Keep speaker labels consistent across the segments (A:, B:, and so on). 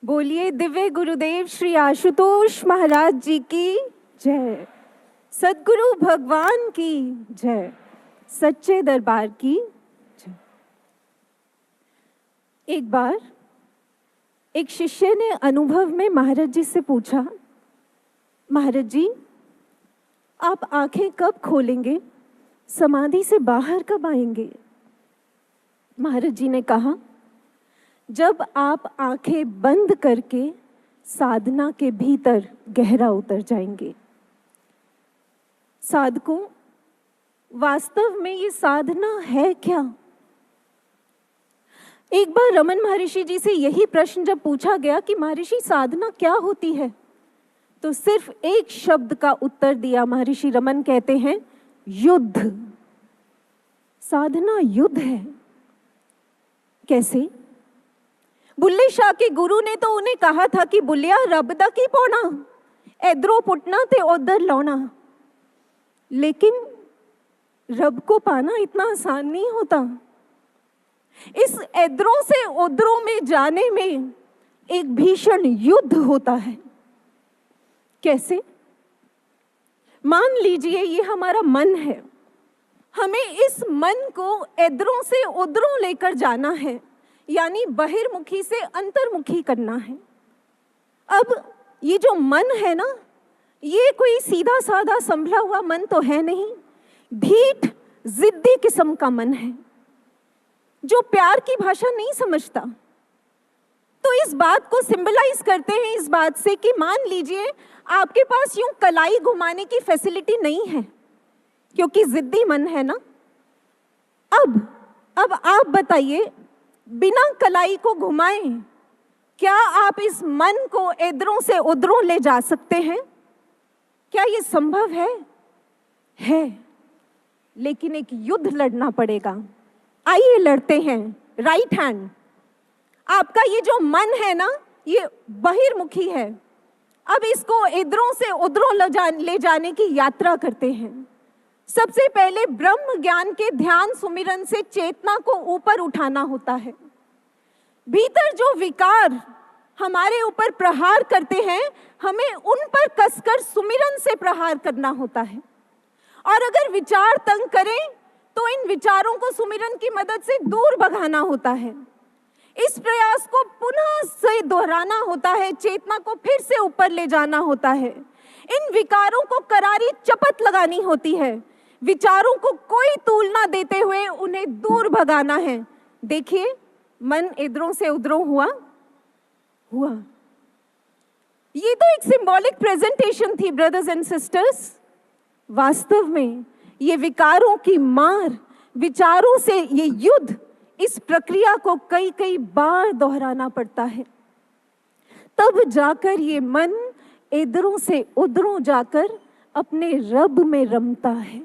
A: बोलिए दिव्य गुरुदेव श्री आशुतोष महाराज जी की जय। सद्गुरु भगवान की जय। सच्चे दरबार की जय। एक बार एक शिष्य ने अनुभव में महाराज जी से पूछा, महाराज जी आप आंखें कब खोलेंगे, समाधि से बाहर कब आएंगे? महाराज जी ने कहा, जब आप आंखें बंद करके साधना के भीतर गहरा उतर जाएंगे। साधकों, वास्तव में ये साधना है क्या? एक बार रमन महर्षि जी से यही प्रश्न जब पूछा गया कि महर्षि साधना क्या होती है, तो सिर्फ एक शब्द का उत्तर दिया। महर्षि रमन कहते हैं, युद्ध। साधना युद्ध है। कैसे? बुल्ले शाह के गुरु ने तो उन्हें कहा था कि बुल्लिया रब दा की पौना, इधरों पुटना ते उधर लौना। लेकिन रब को पाना इतना आसान नहीं होता। इस इधरों से उधरों में जाने में एक भीषण युद्ध होता है। कैसे? मान लीजिए ये हमारा मन है, हमें इस मन को इधरों से उधरों लेकर जाना है, यानी बहिर्मुखी से अंतर्मुखी करना है। अब ये जो मन है ना, ये कोई सीधा साधा संभला हुआ मन तो है नहीं, ढीठ जिद्दी किस्म का मन है जो प्यार की भाषा नहीं समझता। तो इस बात को सिंबलाइज करते हैं इस बात से कि मान लीजिए आपके पास यूं कलाई घुमाने की फैसिलिटी नहीं है क्योंकि जिद्दी मन है ना। अब आप बताइए, बिना कलाई को घुमाए क्या आप इस मन को इधरों से उधरों ले जा सकते हैं? क्या ये संभव है। लेकिन एक युद्ध लड़ना पड़ेगा। आइए लड़ते हैं। Right hand. आपका ये जो मन है ना, ये बहिर्मुखी है। अब इसको इधरों से उधरों ले जाने की यात्रा करते हैं। सबसे पहले ब्रह्म ज्ञान के ध्यान सुमिरन से चेतना को ऊपर उठाना होता है। भीतर जो विकार हमारे ऊपर प्रहार करते हैं, हमें उन पर कसकर सुमिरन से प्रहार करना होता है। और अगर विचार तंग करें तो इन विचारों को सुमिरन की मदद से दूर भगाना होता है। इस प्रयास को पुनः से दोहराना होता है, चेतना को फिर से ऊपर ले जाना होता है। इन विकारों को करारी चपत लगानी होती है। विचारों को कोई तूल ना देते हुए उन्हें दूर भगाना है। देखिए, मन इधरों से उधरों हुआ। ये तो एक सिंबॉलिक प्रेजेंटेशन थी ब्रदर्स एंड सिस्टर्स। वास्तव में ये विकारों की मार, विचारों से ये युद्ध, इस प्रक्रिया को कई कई बार दोहराना पड़ता है। तब जाकर ये मन इधरों से उधरों जाकर अपने रब में रमता है,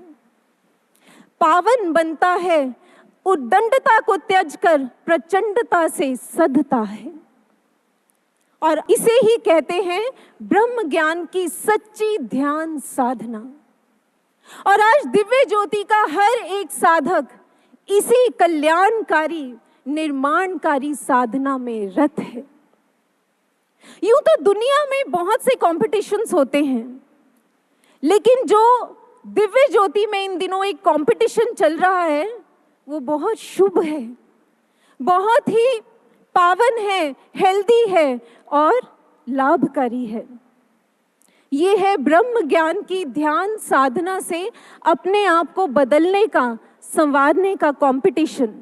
A: पावन बनता है, उद्दंडता को त्याज कर प्रचंडता से सधता है। और इसे ही कहते हैं ब्रह्म ज्ञान की सच्ची ध्यान साधना। और आज दिव्य ज्योति का हर एक साधक इसी कल्याणकारी निर्माणकारी साधना में रत है। यूं तो दुनिया में बहुत से कॉम्पिटिशन्स होते हैं, लेकिन जो दिव्य ज्योति में इन दिनों एक कंपटीशन चल रहा है वो बहुत शुभ है, बहुत ही पावन है, हेल्दी है और लाभकारी है। ये है ब्रह्म ज्ञान की ध्यान साधना से अपने आप को बदलने का, संवारने का कंपटीशन।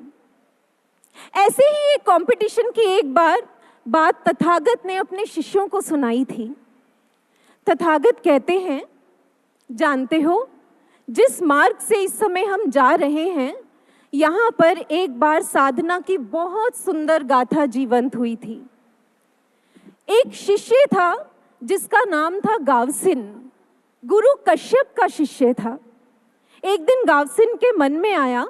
A: ऐसे ही एक कंपटीशन की एक बार बात तथागत ने अपने शिष्यों को सुनाई थी। तथागत कहते हैं, जानते हो, जिस मार्ग से इस समय हम जा रहे हैं, यहाँ पर एक बार साधना की बहुत सुंदर गाथा जीवंत हुई थी। एक शिष्य था जिसका नाम था गावसिन, गुरु कश्यप का शिष्य था। एक दिन गावसिन के मन में आया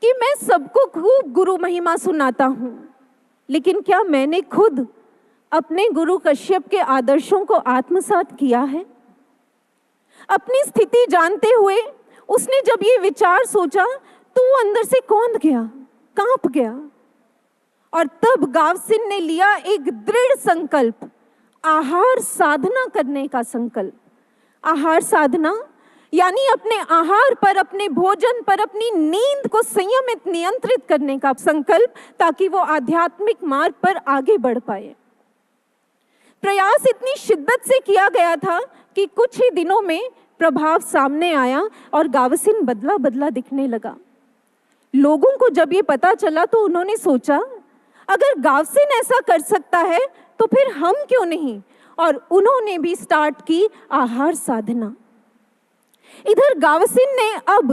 A: कि मैं सबको खूब गुरु महिमा सुनाता हूँ, लेकिन क्या मैंने खुद अपने गुरु कश्यप के आदर्शों को आत्मसात किया है? अपनी स्थिति जानते हुए उसने जब ये विचार सोचा तो वो अंदर से कौंध गया, कांप गया और तब गावसिन ने लिया एक दृढ़ संकल्प, आहार साधना करने का संकल्प। आहार साधना यानी अपने आहार पर, अपने भोजन पर, अपनी नींद को संयमित, नियंत्रित करने का संकल्प, ताकि वो आध्यात्मिक मार्ग पर आगे बढ़ पाए। प्रयास इतनी शिद्दत से किया गया था कि कुछ ही दिनों में प्रभाव सामने आया और गावसिन बदला बदला दिखने लगा। लोगों को जब ये पता चला तो उन्होंने सोचा, अगर गावसिन ऐसा कर सकता है तो फिर हम क्यों नहीं, और उन्होंने भी स्टार्ट की आहार साधना। इधर गावसिन ने अब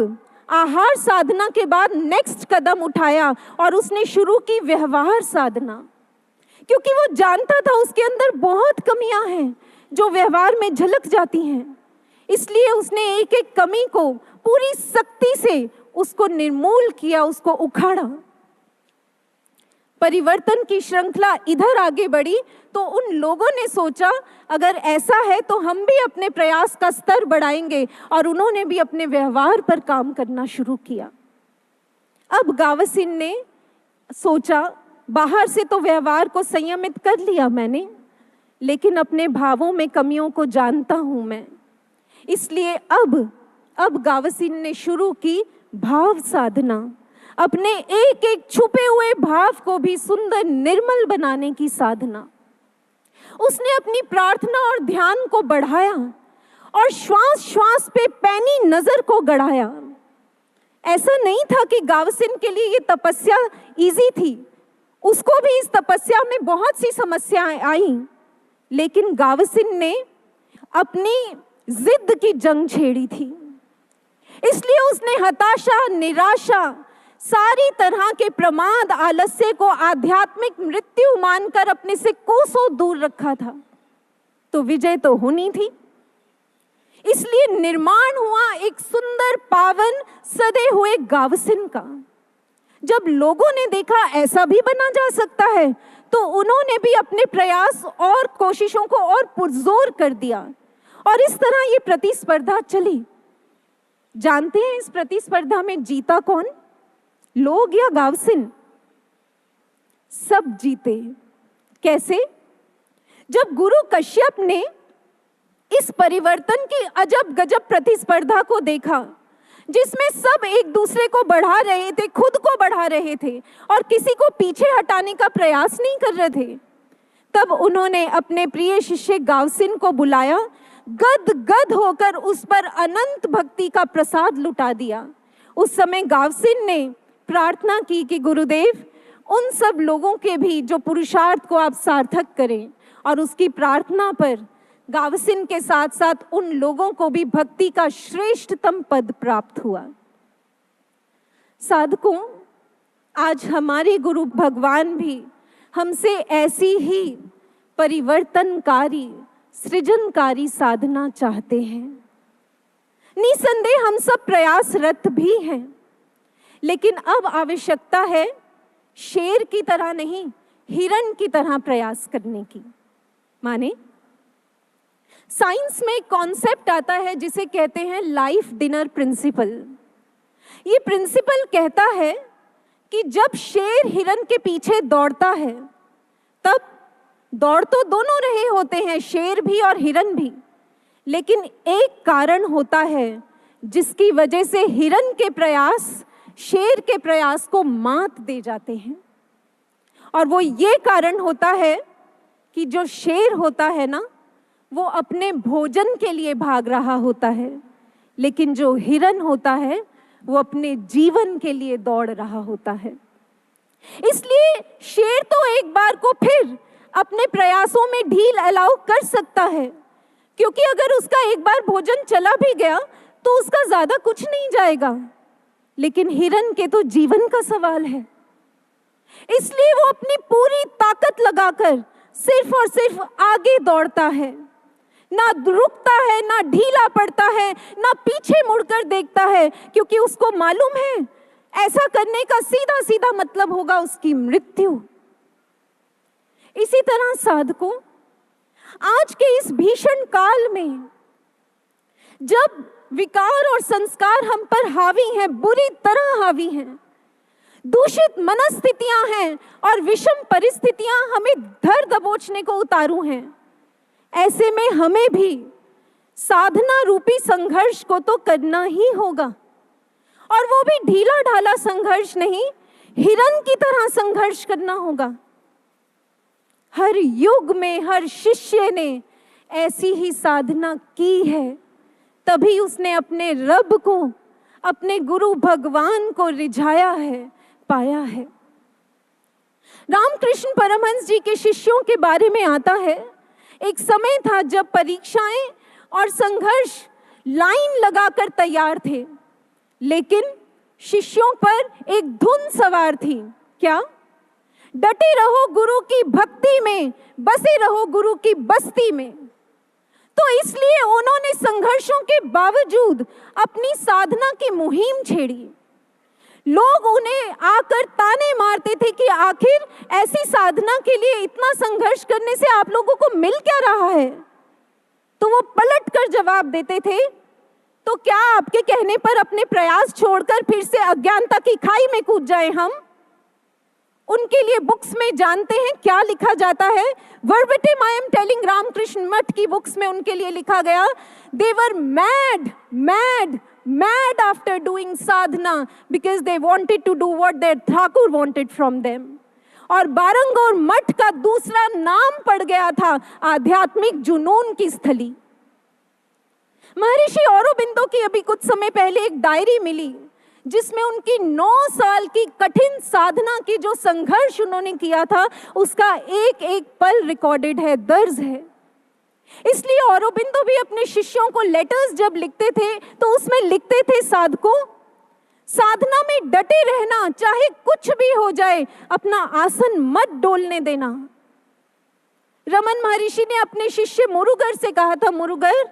A: आहार साधना के बाद नेक्स्ट कदम उठाया और उसने शुरू की व्यवहार साधना, क्योंकि वो जानता था उसके अंदर बहुत कमियां हैं जो व्यवहार में झलक जाती हैं। इसलिए उसने एक एक कमी को पूरी सख्ती से उसको निर्मूल किया, उसको उखाड़ा। परिवर्तन की श्रृंखला इधर आगे बढ़ी तो उन लोगों ने सोचा, अगर ऐसा है तो हम भी अपने प्रयास का स्तर बढ़ाएंगे, और उन्होंने भी अपने व्यवहार पर काम करना शुरू किया। अब गावसिन ने सोचा, बाहर से तो व्यवहार को संयमित कर लिया मैंने, लेकिन अपने भावों में कमियों को जानता हूं मैं। इसलिए अब गावसिन ने शुरू की भाव साधना, अपने एक एक छुपे हुए भाव को भी सुंदर, निर्मल बनाने की साधना। उसने अपनी प्रार्थना और ध्यान को बढ़ाया और श्वास श्वास पे पैनी नजर को गड़ाया। ऐसा नहीं था कि गावसिन के लिए ये तपस्या इजी थी, उसको भी इस तपस्या में बहुत सी समस्याएं आई, लेकिन गावसिन ने अपनी जिद की जंग छेड़ी थी। इसलिए उसने हताशा, निराशा, सारी तरह के प्रमाद, आलस्य को आध्यात्मिक मृत्यु मानकर अपने से कोसों दूर रखा था। तो विजय तो होनी थी। इसलिए निर्माण हुआ एक सुंदर, पावन, सदे हुए गावसिन का। जब लोगों ने देखा ऐसा भी बना जा सकता है, तो उन्होंने भी अपने प्रयास और कोशिशों को और पुरजोर कर दिया, और इस तरह ये प्रतिस्पर्धा चली। जानते हैं इस प्रतिस्पर्धा में जीता कौन? लोग या गावसिन? सब जीते। कैसे? जब गुरु कश्यप ने इस परिवर्तन की अजब गजब प्रतिस्पर्धा को देखा, जिसमें सब एक दूसरे को बढ़ा रहे थे, खुद को बढ़ा रहे थे और किसी को पीछे हटाने का प्रयास नहीं कर रहे थे, तब उन्होंने अपने प्रिय शिष्य गावसिन को बुलाया, गद गद होकर उस पर अनंत भक्ति का प्रसाद लुटा दिया। उस समय गावसिन ने प्रार्थना की कि गुरुदेव, उन सब लोगों के भी जो पुरुषार्थ को आप सार्थक करें, और उसकी प्रार्थना पर गावसिन के साथ साथ उन लोगों को भी भक्ति का श्रेष्ठतम पद प्राप्त हुआ। साधकों, आज हमारे गुरु भगवान भी हमसे ऐसी ही परिवर्तनकारी, सृजनकारी साधना चाहते हैं। निसंदेह हम सब प्रयासरत भी हैं, लेकिन अब आवश्यकता है शेर की तरह नहीं, हिरण की तरह प्रयास करने की। माने, साइंस में एक कॉन्सेप्ट आता है जिसे कहते हैं लाइफ डिनर प्रिंसिपल। ये प्रिंसिपल कहता है कि जब शेर हिरण के पीछे दौड़ता है, तब दौड़ तो दोनों रहे होते हैं, शेर भी और हिरण भी, लेकिन एक कारण होता है जिसकी वजह से हिरण के प्रयास शेर के प्रयास को मात दे जाते हैं, और वो ये कारण होता है कि जो शेर होता है ना, वो अपने भोजन के लिए भाग रहा होता है, लेकिन जो हिरण होता है वो अपने जीवन के लिए दौड़ रहा होता है। इसलिए शेर तो एक बार को फिर अपने प्रयासों में ढील अलाउ कर सकता है, क्योंकि अगर उसका एक बार भोजन चला भी गया तो उसका ज्यादा कुछ नहीं जाएगा, लेकिन हिरण के तो जीवन का सवाल है। इसलिए वो अपनी पूरी ताकत लगाकर सिर्फ और सिर्फ आगे दौड़ता है, ना रुकता है, ना ढीला पड़ता है, ना पीछे मुड़कर देखता है, क्योंकि उसको मालूम है ऐसा करने का सीधा सीधा मतलब होगा उसकी मृत्यु। इसी तरह साधकों, आज के इस भीषण काल में जब विकार और संस्कार हम पर हावी हैं, बुरी तरह हावी हैं, दूषित मनस्थितियां हैं और विषम परिस्थितियां हमें धर दबोचने को उतारू हैं। ऐसे में हमें भी साधना रूपी संघर्ष को तो करना ही होगा, और वो भी ढीला ढाला संघर्ष नहीं, हिरन की तरह संघर्ष करना होगा। हर युग में हर शिष्य ने ऐसी ही साधना की है, तभी उसने अपने रब को, अपने गुरु भगवान को रिझाया है, पाया है। रामकृष्ण परमहंस जी के शिष्यों के बारे में आता है, एक समय था जब परीक्षाएं और संघर्ष लाइन लगाकर तैयार थे, लेकिन शिष्यों पर एक धुन सवार थी। क्या? डटे रहो गुरु की भक्ति में, बसे रहो गुरु की बस्ती में। तो इसलिए उन्होंने संघर्षों के बावजूद अपनी साधना की मुहिम छेड़ी। लोग उन्हें आकर ताने मारते थे कि आखिर ऐसी साधना के लिए इतना संघर्ष करने से आप लोगों को मिल क्या रहा है? तो वो पलट कर जवाब देते थे, तो क्या आपके कहने पर अपने प्रयास छोड़कर फिर से अज्ञानता की खाई में कूद जाएं हम? उनके लिए बुक्स में जानते हैं क्या लिखा जाता है? Verbatim I am telling, Ramakrishna Math की बुक्स में उनके लिए लिखा गया, दे वर mad after doing sadhana because they wanted to do what their Thakur wanted from them। और बारंगौर मठ का दूसरा नाम पड़ गया था आध्यात्मिक जुनून की स्थली। महर्षि औरोबिंदो की अभी कुछ समय पहले एक डायरी मिली, जिसमें उनकी 9 साल की कठिन साधना की जो संघर्ष उन्होंने किया था, उसका एक एक पल रिकॉर्डेड है, दर्ज है। इसलिए औरोबिंदो भी अपने शिष्यों को लेटर्स जब लिखते थे तो उसमें लिखते थे, साधकों, साधना में डटे रहना, चाहे कुछ भी हो जाए, अपना आसन मत डोलने देना। रमन महर्षि ने अपने शिष्य मुरुगर से कहा था, मुरुगर,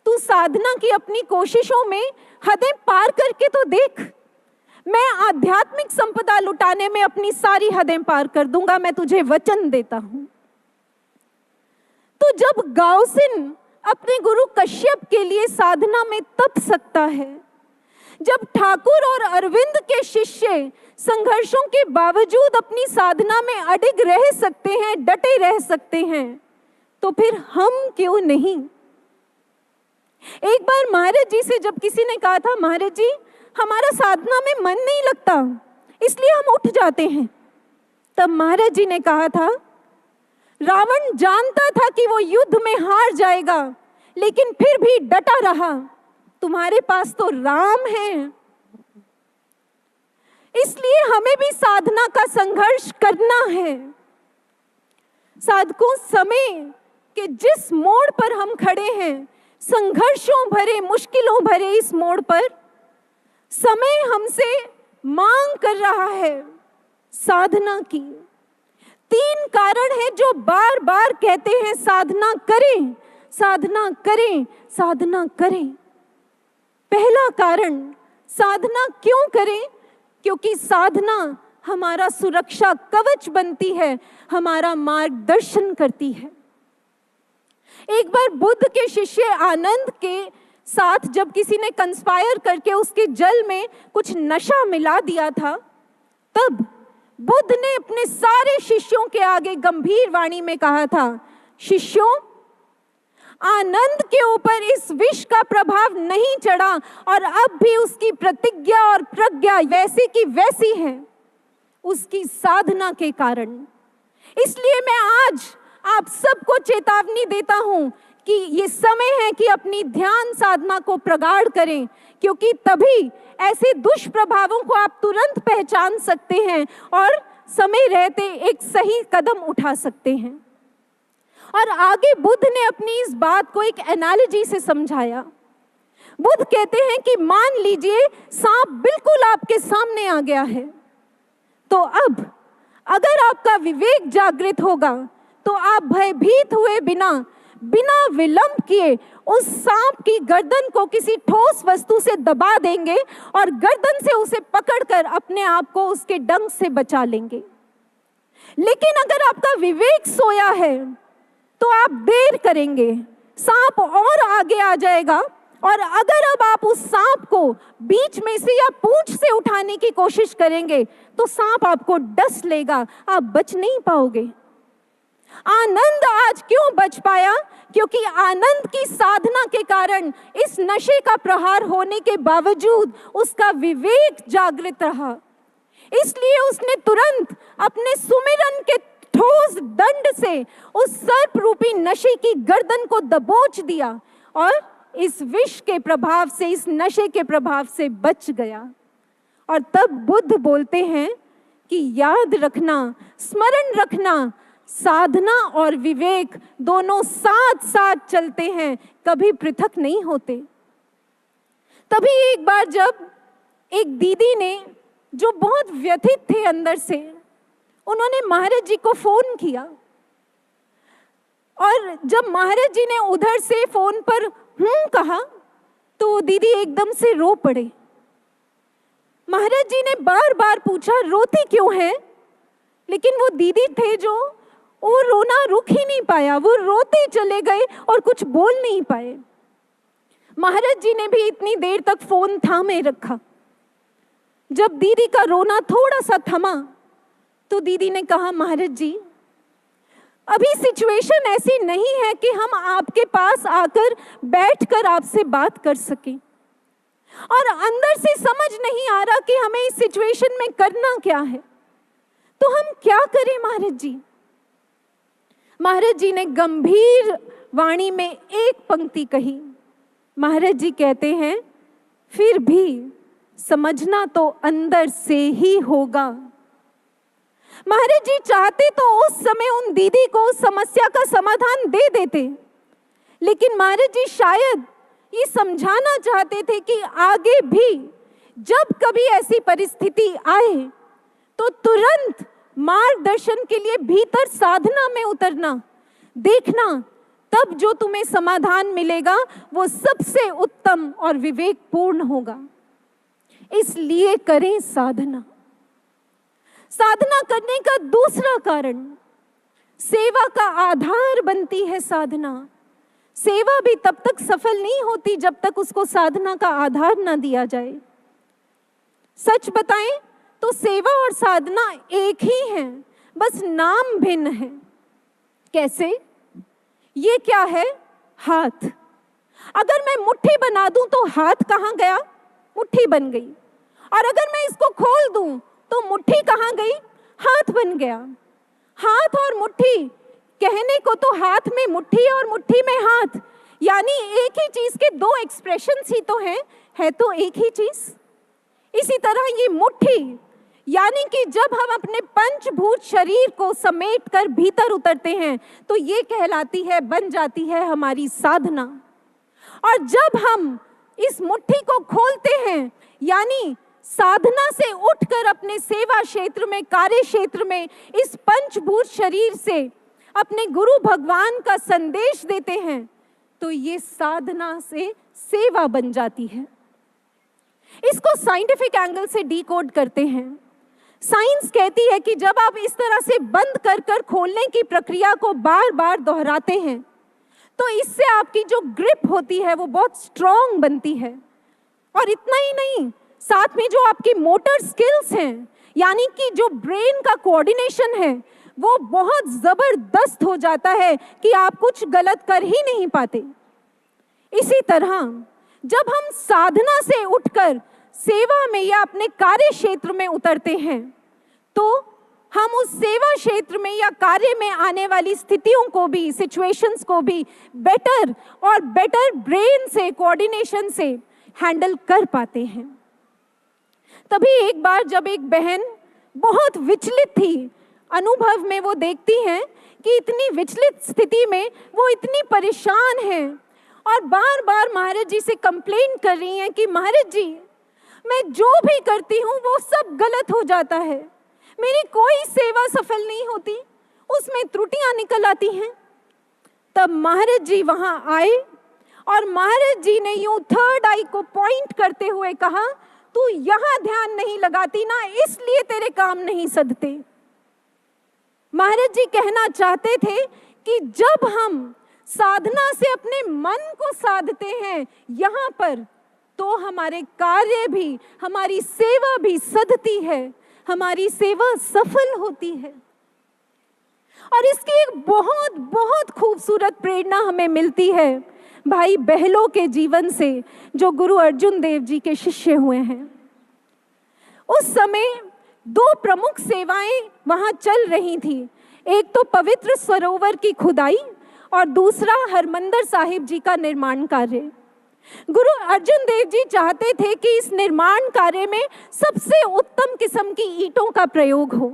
A: तू साधना की अपनी कोशिशों में हदें पार करके तो देख। मैं आध्यात्मिक संपदा लुटाने में अपनी सारी हदें पार कर दूंगा, मैं तुझे वचन देता हूं। तो जब गाउसिन अपने गुरु कश्यप के लिए साधना में तप सकता है, जब ठाकुर और अरविंद के शिष्य संघर्षों के बावजूद अपनी साधना में अडिग रह सकते हैं, डटे रह सकते हैं, तो फिर हम क्यों नहीं? एक बार महाराज जी से जब किसी ने कहा था, महाराज जी हमारा साधना में मन नहीं लगता, इसलिए हम उठ जाते हैं, तब महाराज जी ने कहा था, रावण जानता था कि वो युद्ध में हार जाएगा, लेकिन फिर भी डटा रहा। तुम्हारे पास तो राम है। इसलिए हमें भी साधना का संघर्ष करना है। साधकों, समय के जिस मोड़ पर हम खड़े हैं, संघर्षों भरे, मुश्किलों भरे इस मोड़ पर, समय हमसे मांग कर रहा है साधना की। 3 कारण हैं जो बार बार कहते हैं, साधना करें, साधना करें, साधना करें। पहला कारण, साधना क्यों करें? क्योंकि साधना हमारा सुरक्षा कवच बनती है, हमारा मार्गदर्शन करती है। एक बार बुद्ध के शिष्य आनंद के साथ जब किसी ने कंस्पायर करके उसके जल में कुछ नशा मिला दिया था, तब बुद्ध ने अपने सारे शिष्यों के आगे गंभीर वाणी में कहा था, शिष्यों, आनंद के ऊपर इस विष का प्रभाव नहीं चढ़ा और अब भी उसकी प्रतिज्ञा और प्रज्ञा वैसी की वैसी है, उसकी साधना के कारण। इसलिए मैं आज आप सबको चेतावनी देता हूं कि ये समय है कि अपनी ध्यान साधना को प्रगाढ़ करें, क्योंकि तभी ऐसे दुष्प्रभावों को आप तुरंत पहचान सकते हैं और समय रहते एक सही कदम उठा सकते हैं। और आगे बुद्ध ने अपनी इस बात को एक एनालॉजी से समझाया। बुद्ध कहते हैं कि मान लीजिए सांप बिल्कुल आपके सामने आ गया है, तो अब अगर आपका विवेक जागृत होगा तो आप भयभीत हुए बिना विलंब किए उस सांप की गर्दन को किसी ठोस वस्तु से दबा देंगे और गर्दन से उसे पकड़कर अपने आप को उसके डंक से बचा लेंगे। लेकिन अगर आपका विवेक सोया है तो आप देर करेंगे, सांप और आगे आ जाएगा और अगर अब आप उस सांप को बीच में से या पूंछ से उठाने की कोशिश करेंगे तो सांप आपको डस लेगा, आप बच नहीं पाओगे। आनंद आज क्यों बच पाया? क्योंकि आनंद की साधना के कारण इस नशे का प्रहार होने के बावजूद उसका विवेक जागृत रहा। इसलिए उसने तुरंत अपने सुमिरन के ठोस दंड से उस सर्प रूपी नशे की गर्दन को दबोच दिया और इस विष के प्रभाव से, इस नशे के प्रभाव से बच गया। और तब बुद्ध बोलते हैं कि याद रखना, स्मरण रखना, साधना और विवेक दोनों साथ साथ चलते हैं, कभी पृथक नहीं होते। तभी एक बार जब एक दीदी ने, जो बहुत व्यथित थे अंदर से, उन्होंने महाराज जी को फोन किया और जब महाराज जी ने उधर से फोन पर कहा तो दीदी एकदम से रो पड़े। महाराज जी ने बार बार पूछा रोती क्यों है, लेकिन वो दीदी थे जो वो रोना रुक ही नहीं पाया, वो रोते चले गए और कुछ बोल नहीं पाए। महाराज जी ने भी इतनी देर तक फोन थामे रखा। जब दीदी का रोना थोड़ा सा थमा तो दीदी ने कहा, महाराज जी अभी सिचुएशन ऐसी नहीं है कि हम आपके पास आकर बैठकर आपसे बात कर सकें, और अंदर से समझ नहीं आ रहा कि हमें इस सिचुएशन में करना क्या है, तो हम क्या करें महाराज जी? महाराज जी ने गंभीर वाणी में एक पंक्ति कही। महाराज जी कहते हैं, फिर भी समझना तो अंदर से ही होगा। महाराज जी चाहते तो उस समय उन दीदी को उस समस्या का समाधान दे देते, लेकिन महाराज जी शायद ये समझाना चाहते थे कि आगे भी जब कभी ऐसी परिस्थिति आए तो तुरंत मार्गदर्शन के लिए भीतर साधना में उतरना, देखना, तब जो तुम्हें समाधान मिलेगा वो सबसे उत्तम और विवेकपूर्ण होगा। इसलिए करें साधना। साधना करने का दूसरा कारण, सेवा का आधार बनती है साधना। सेवा भी तब तक सफल नहीं होती जब तक उसको साधना का आधार ना दिया जाए। सच बताएं तो सेवा और साधना एक ही है, बस नाम भिन्न है। कैसे? ये क्या है? हाथ। अगर मैं मुट्ठी बना दूं तो हाथ कहाँ गया? मुट्ठी बन गई। और अगर मैं इसको खोल दूं तो मुट्ठी कहाँ गई? हाथ बन गया। हाथ और मुट्ठी, कहने को तो हाथ में मुट्ठी और मुट्ठी में हाथ, यानी एक ही चीज के दो एक्सप्रेशंस ही तो हैं, है तो एक ही चीज। इसी तरह ये मुट्ठी, यानी कि जब हम अपने पंचभूत शरीर को समेट कर भीतर उतरते हैं तो ये कहलाती है, बन जाती है हमारी साधना। और जब हम इस मुट्ठी को खोलते हैं, यानी साधना से उठकर अपने सेवा क्षेत्र में, कार्य क्षेत्र में इस पंचभूत शरीर से अपने गुरु भगवान का संदेश देते हैं, तो ये साधना से सेवा बन जाती है। इसको साइंटिफिक एंगल से डिकोड करते हैं। साइंस कहती है कि जब आप इस तरह से बंद कर कर खोलने की प्रक्रिया को बार बार दोहराते हैं तो इससे आपकी जो ग्रिप होती है वो बहुत स्ट्रॉन्ग बनती है। और इतना ही नहीं, साथ में जो आपकी मोटर स्किल्स हैं, यानी कि जो ब्रेन का कोऑर्डिनेशन है, वो बहुत जबरदस्त हो जाता है कि आप कुछ गलत कर ही नहीं पाते। इसी तरह जब हम साधना से उठकर सेवा में या अपने कार्य क्षेत्र में उतरते हैं तो हम उस सेवा क्षेत्र में या कार्य में आने वाली स्थितियों को भी, सिचुएशंस को भी बेटर और बेटर ब्रेन से, कोऑर्डिनेशन से हैंडल कर पाते हैं। तभी एक बार जब एक बहन बहुत विचलित थी, अनुभव में वो देखती हैं कि इतनी विचलित स्थिति में वो इतनी परेशान है और बार बार महाराज जी से कंप्लेन कर रही हैं कि महाराज जी, मैं जो भी करती हूँ वो सब गलत हो जाता है, मेरी कोई सेवा सफल नहीं होती, उसमें त्रुटियां निकल आती हैं। तब महाराज जी वहां आए और महाराज जी ने यूं थर्ड आई को पॉइंट करते हुए कहा, तू यहां ध्यान नहीं लगाती ना, इसलिए तेरे काम नहीं सधते। महाराज जी कहना चाहते थे कि जब हम साधना से अपने मन को साधते हैं यहाँ पर, तो हमारे कार्य भी, हमारी सेवा भी सधती है, हमारी सेवा सफल होती है। और इसकी एक बहुत बहुत खूबसूरत प्रेरणा हमें मिलती है भाई बहलों के जीवन से, जो गुरु अर्जुन देव जी के शिष्य हुए हैं। उस समय दो प्रमुख सेवाएं वहां चल रही थी, एक तो पवित्र सरोवर की खुदाई और दूसरा हरमंदिर साहिब जी का निर्माण कार्य। गुरु अर्जुन देव जी चाहते थे कि इस निर्माण कार्य में सबसे उत्तम किस्म की ईंटों का प्रयोग हो।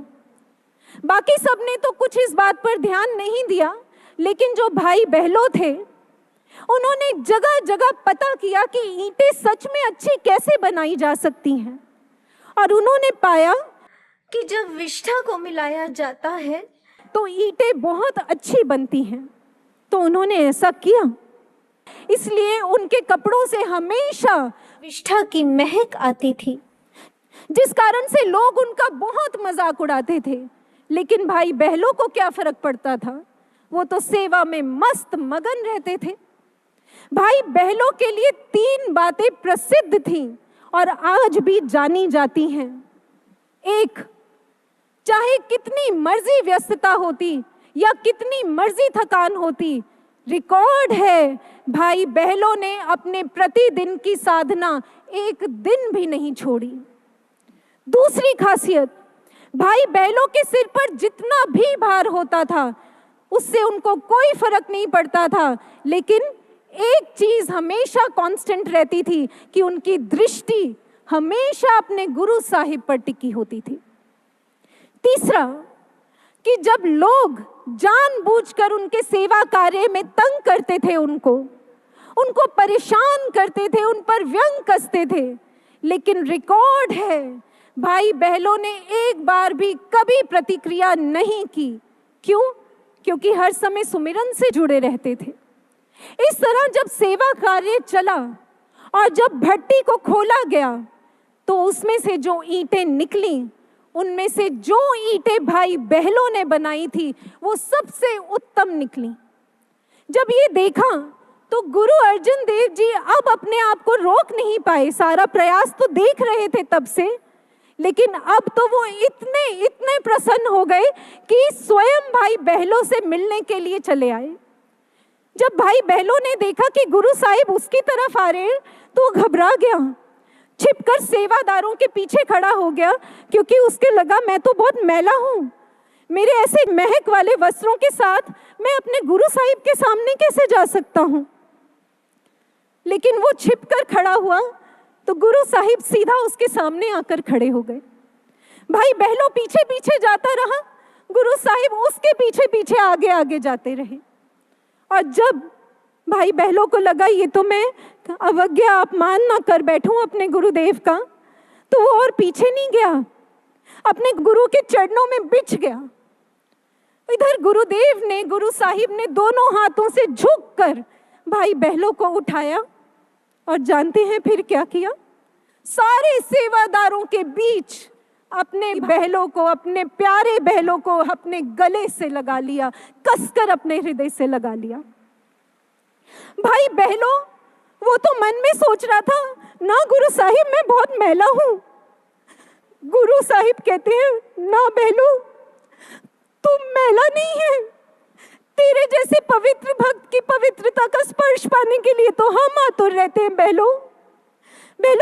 A: बाकी सबने तो कुछ इस बात पर ध्यान नहीं दिया, लेकिन जो भाई बहलों थे उन्होंने जगह जगह पता किया कि ईंटें सच में अच्छी कैसे बनाई जा सकती हैं, और उन्होंने पाया कि जब विष्ठा को मिलाया जाता है तो ईंटें बहुत अच्छी बनती हैं। तो उन्होंने ऐसा किया, इसलिए उनके कपड़ों से हमेशा विष्ठा की महक आती थी, जिस कारण से लोग उनका बहुत मजाक उड़ाते थे। लेकिन भाई बहलों को क्या फर्क पड़ता था, वो तो सेवा में मस्त मगन रहते थे। भाई बहलों के लिए 3 बातें प्रसिद्ध थीं और आज भी जानी जाती हैं। एक, चाहे कितनी मर्जी व्यस्तता होती या कितनी मर्जी थकान होती, रिकॉर्ड है भाई बहलों ने अपने प्रतिदिन की साधना एक दिन भी नहीं छोड़ी। दूसरी खासियत, भाई बहलों के सिर पर जितना भी भार होता था उससे उनको कोई फर्क नहीं पड़ता था, लेकिन एक चीज हमेशा कांस्टेंट रहती थी कि उनकी दृष्टि हमेशा अपने गुरु साहिब पर टिकी होती थी। तीसरा, कि जब लोग जानबूझकर उनके सेवा कार्य में तंग करते थे, उनको परेशान करते थे, उन पर व्यंग कसते थे, लेकिन रिकॉर्ड है भाई बहलों ने एक बार भी कभी प्रतिक्रिया नहीं की। क्यों? क्योंकि हर समय सुमिरन से जुड़े रहते थे। इस तरह जब सेवा कार्य चला और जब भट्टी को खोला गया तो उसमें से जो ईंटें निकली, उनमें से जो ईंटें भाई बहलों ने बनाई थी वो सबसे उत्तम निकली। जब ये देखा तो गुरु अर्जुन देव जी अब अपने आप को रोक नहीं पाए। सारा प्रयास तो देख रहे थे तब से, लेकिन अब तो वो इतने प्रसन्न हो गए कि स्वयं भाई बहलों से मिलने के लिए चले आए। जब भाई बहलों ने देखा कि गुरु साहिब उसकी तरफ आ रहे हैं तो वो घबरा गया, छिपकर सेवादारों के पीछे खड़ा हो गया, क्योंकि उसके लगा मैं तो बहुत मैला हूं, मेरे ऐसे महक वाले वस्त्रों के साथ मैं अपने गुरु साहिब के सामने कैसे जा सकता हूं। लेकिन वो छिपकर खड़ा हुआ तो गुरु साहिब सीधा उसके सामने आकर खड़े हो गए। भाई बहलों पीछे पीछे जाता रहा, गुरु साहिब उसके पीछे पीछे आगे आगे जाते रहे। और जब भाई बहलों को लगा ये तो मैं अवज्ञा अपमान ना कर बैठूं अपने गुरुदेव का, तो वो और पीछे नहीं गया, अपने गुरु के चरणों में बिछ गया। इधर गुरुदेव ने, गुरु साहिब ने दोनों हाथों से झुककर भाई बहलों को उठाया और जानते हैं फिर क्या किया? सारे सेवादारों के बीच अपने बहलों को, अपने प्यारे बहलों को अपने गले से लगा लिया, कसकर अपने हृदय से लगा लिया। भाई बहलों, वो तो मन में सोच रहा था ना गुरु साहिब मैं बहुत मैला हूं। गुरु साहिब कहते हैं ना बहलों, तुम मैला नहीं है, तेरे जैसे पवित्र भक्त की पवित्रता का स्पर्श पाने के लिए तो हम आतुर रहते हैं। बहलों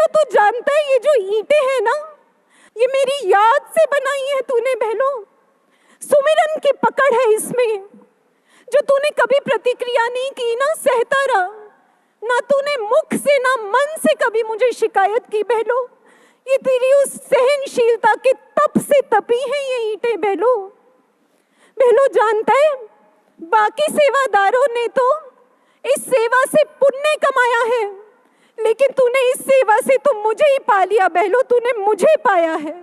A: तू जानता है ये जो ईंटें हैं ना, ये मेरी याद से बनाई है तूने। बहलों, सुमिरन की पकड़ है इसमें, जो तूने कभी प्रतिक्रिया नहीं की, ना सहता रहा, ना तूने मुख से ना मन से कभी मुझे शिकायत की। बहलों, ये तेरी उस सहनशीलता के तप से तपी है ये ईंटें। बहलों जानता है बाकी सेवादारों ने तो इस सेवा से पुण्य कमाया है, लेकिन तूने इस सेवा से तो मुझे ही पा लिया। बहलों, तूने मुझे पाया है।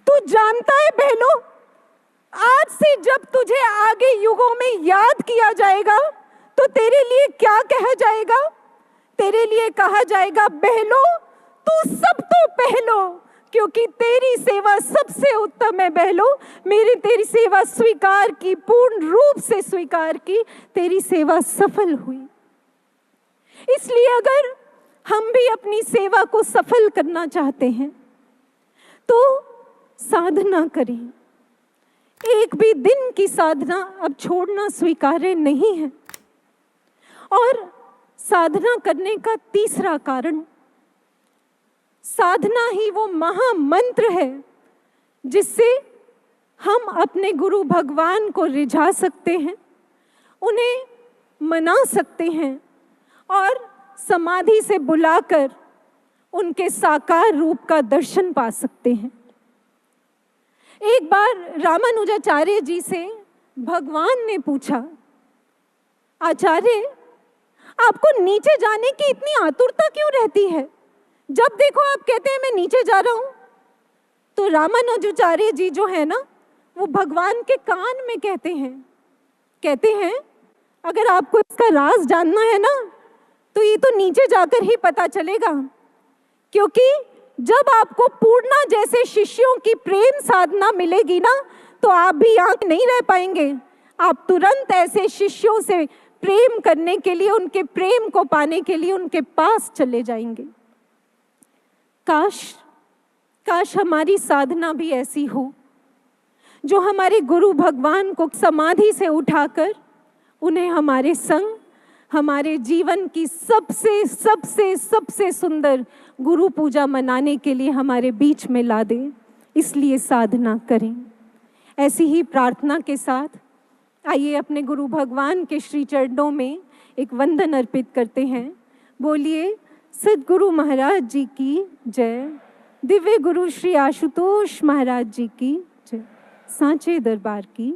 A: तू जानता है बहलों, आज से जब तुझे आगे युगों में याद किया जाएगा तो तेरे लिए क्या कहा जाएगा? तेरे लिए कहा जाएगा बहलों तू सब तो पहलो, क्योंकि तेरी सेवा सबसे उत्तम है बहनों। मेरी तेरी सेवा स्वीकार की, पूर्ण रूप से स्वीकार की, तेरी सेवा सफल हुई। इसलिए अगर हम भी अपनी सेवा को सफल करना चाहते हैं तो साधना करें। एक भी दिन की साधना अब छोड़ना स्वीकार्य नहीं है। और साधना करने का तीसरा कारण, साधना ही वो महामंत्र है जिससे हम अपने गुरु भगवान को रिझा सकते हैं, उन्हें मना सकते हैं और समाधि से बुलाकर उनके साकार रूप का दर्शन पा सकते हैं। एक बार रामानुजाचार्य जी से भगवान ने पूछा, आचार्य आपको नीचे जाने की इतनी आतुरता क्यों रहती है? जब देखो आप कहते हैं मैं नीचे जा रहा हूं। तो रामानुजाचार्य जी जो है ना, वो भगवान के कान में कहते हैं अगर आपको इसका राज जानना है ना तो ये तो नीचे जाकर ही पता चलेगा, क्योंकि जब आपको पूर्णा जैसे शिष्यों की प्रेम साधना मिलेगी ना तो आप भी यहाँ नहीं रह पाएंगे। आप तुरंत ऐसे शिष्यों से प्रेम करने के लिए, उनके प्रेम को पाने के लिए उनके पास चले जाएंगे। काश हमारी साधना भी ऐसी हो जो हमारे गुरु भगवान को समाधि से उठाकर उन्हें हमारे संग, हमारे जीवन की सबसे सबसे सबसे सुंदर गुरु पूजा मनाने के लिए हमारे बीच में ला दे। इसलिए साधना करें। ऐसी ही प्रार्थना के साथ आइए अपने गुरु भगवान के श्री चरणों में एक वंदन अर्पित करते हैं। बोलिए सद्गुरु महाराज जी की जय। दिव्य गुरु श्री आशुतोष महाराज जी की जय। सांचे दरबार की